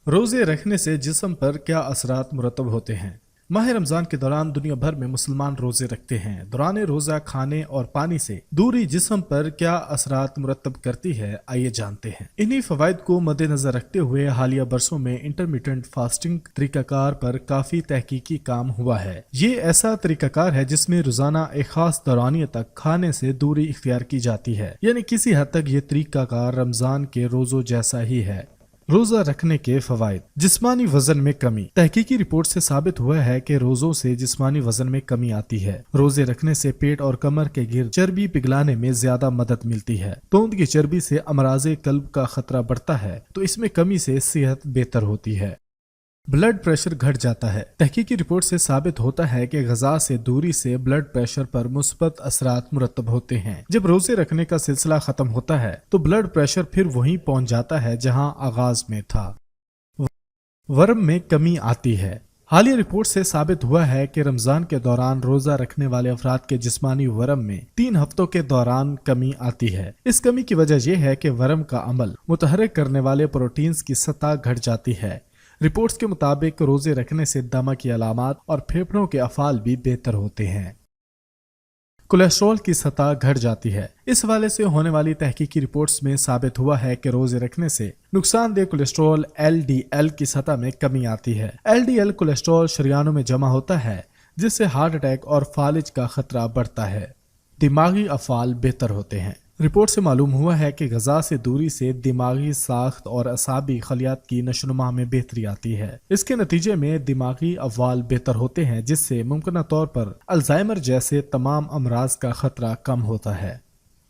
روزے رکھنے سے جسم پر کیا اثرات مرتب ہوتے ہیں؟ ماہ رمضان کے دوران دنیا بھر میں مسلمان روزے رکھتے ہیں۔ دوران روزہ کھانے اور پانی سے دوری جسم پر کیا اثرات مرتب کرتی ہے، آئیے جانتے ہیں۔ انہی فوائد کو مد نظر رکھتے ہوئے حالیہ برسوں میں انٹرمیٹنٹ فاسٹنگ طریقہ کار پر کافی تحقیقی کام ہوا ہے۔ یہ ایسا طریقہ کار ہے جس میں روزانہ ایک خاص دورانیے تک کھانے سے دوری اختیار کی جاتی ہے، یعنی کسی حد تک یہ طریقہ کار رمضان کے روزوں جیسا ہی ہے۔ روزہ رکھنے کے فوائد۔ جسمانی وزن میں کمی۔ تحقیقی رپورٹ سے ثابت ہوا ہے کہ روزوں سے جسمانی وزن میں کمی آتی ہے۔ روزے رکھنے سے پیٹ اور کمر کے گرد چربی پگھلانے میں زیادہ مدد ملتی ہے۔ توند کی چربی سے امراض قلب کا خطرہ بڑھتا ہے، تو اس میں کمی سے صحت بہتر ہوتی ہے۔ بلڈ پریشر گھٹ جاتا ہے۔ تحقیقی رپورٹ سے ثابت ہوتا ہے کہ غذا سے دوری سے بلڈ پریشر پر مثبت اثرات مرتب ہوتے ہیں۔ جب روزے رکھنے کا سلسلہ ختم ہوتا ہے تو بلڈ پریشر پھر وہیں پہنچ جاتا ہے جہاں آغاز میں تھا۔ ورم میں کمی آتی ہے۔ حالیہ رپورٹ سے ثابت ہوا ہے کہ رمضان کے دوران روزہ رکھنے والے افراد کے جسمانی ورم میں 3 ہفتوں کے دوران کمی آتی ہے۔ اس کمی کی وجہ یہ ہے کہ ورم کا عمل متحرک کرنے والے پروٹینز کی سطح گھٹ جاتی ہے۔ رپورٹس کے مطابق روزے رکھنے سے دمہ کی علامات اور پھیپھڑوں کے افعال بھی بہتر ہوتے ہیں۔ کولیسٹرول کی سطح گھٹ جاتی ہے۔ اس حوالے سے ہونے والی تحقیقی رپورٹس میں ثابت ہوا ہے کہ روزے رکھنے سے نقصان دہ کولیسٹرول LDL کی سطح میں کمی آتی ہے۔ LDL کولیسٹرول شریانوں میں جمع ہوتا ہے، جس سے ہارٹ اٹیک اور فالج کا خطرہ بڑھتا ہے۔ دماغی افعال بہتر ہوتے ہیں۔ رپورٹ سے معلوم ہوا ہے کہ غذا سے دوری سے دماغی ساخت اور اعصابی خلیات کی نشوونما میں بہتری آتی ہے۔ اس کے نتیجے میں دماغی افعال بہتر ہوتے ہیں، جس سے ممکنہ طور پر الزائمر جیسے تمام امراض کا خطرہ کم ہوتا ہے۔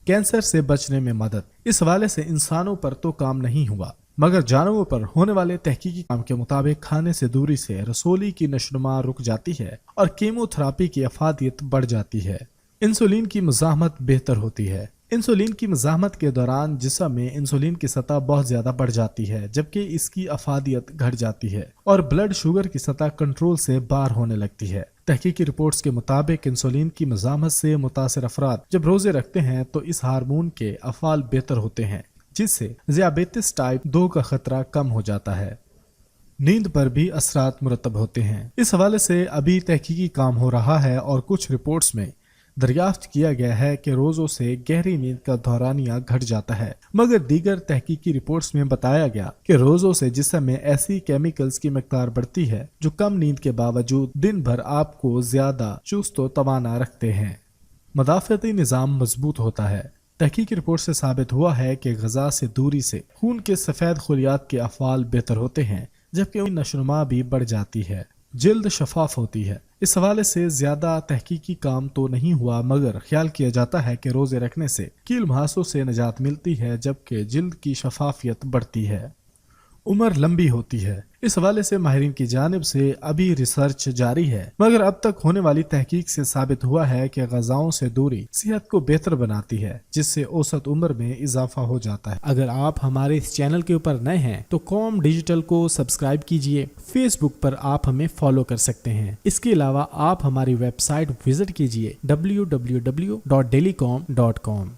کینسر سے بچنے میں مدد۔ اس حوالے سے انسانوں پر تو کام نہیں ہوا، مگر جانوروں پر ہونے والے تحقیقی کام کے مطابق کھانے سے دوری سے رسولی کی نشوونما رک جاتی ہے اور کیمو تھراپی کی افادیت بڑھ جاتی ہے۔ انسولین کی مزاحمت بہتر ہوتی ہے۔ انسولین کی مزاحمت کے دوران جسم میں انسولین کی سطح بہت زیادہ بڑھ جاتی ہے، جبکہ اس کی افادیت گھٹ جاتی ہے اور بلڈ شوگر کی سطح کنٹرول سے باہر ہونے لگتی ہے۔ تحقیقی رپورٹس کے مطابق انسولین کی مزاحمت سے متاثر افراد جب روزے رکھتے ہیں تو اس ہارمون کے افعال بہتر ہوتے ہیں، جس سے ذیابیطس ٹائپ 2 کا خطرہ کم ہو جاتا ہے۔ نیند پر بھی اثرات مرتب ہوتے ہیں۔ اس حوالے سے ابھی تحقیقی کام ہو رہا ہے اور کچھ رپورٹس میں دریافت کیا گیا ہے کہ روزوں سے گہری نیند کا دورانیہ گھٹ جاتا ہے، مگر دیگر تحقیقی رپورٹس میں بتایا گیا کہ روزوں سے جسم میں ایسی کیمیکلز کی مقدار بڑھتی ہے جو کم نیند کے باوجود دن بھر آپ کو زیادہ چست و توانا رکھتے ہیں۔ مدافعتی نظام مضبوط ہوتا ہے۔ تحقیقی رپورٹ سے ثابت ہوا ہے کہ غذا سے دوری سے خون کے سفید خلیات کے افعال بہتر ہوتے ہیں، جبکہ ان نشوونما بھی بڑھ جاتی ہے۔ جلد شفاف ہوتی ہے۔ اس حوالے سے زیادہ تحقیقی کام تو نہیں ہوا، مگر خیال کیا جاتا ہے کہ روزے رکھنے سے کیل مہاسوں سے نجات ملتی ہے، جبکہ جلد کی شفافیت بڑھتی ہے۔ عمر لمبی ہوتی ہے۔ اس حوالے سے ماہرین کی جانب سے ابھی ریسرچ جاری ہے، مگر اب تک ہونے والی تحقیق سے ثابت ہوا ہے کہ غذاؤں سے دوری صحت کو بہتر بناتی ہے، جس سے اوسط عمر میں اضافہ ہو جاتا ہے۔ اگر آپ ہمارے اس چینل کے اوپر نئے ہیں تو قوم ڈیجیٹل کو سبسکرائب کیجئے۔ فیس بک پر آپ ہمیں فالو کر سکتے ہیں۔ اس کے علاوہ آپ ہماری ویب سائٹ وزٹ کیجئے www.dailycom.com۔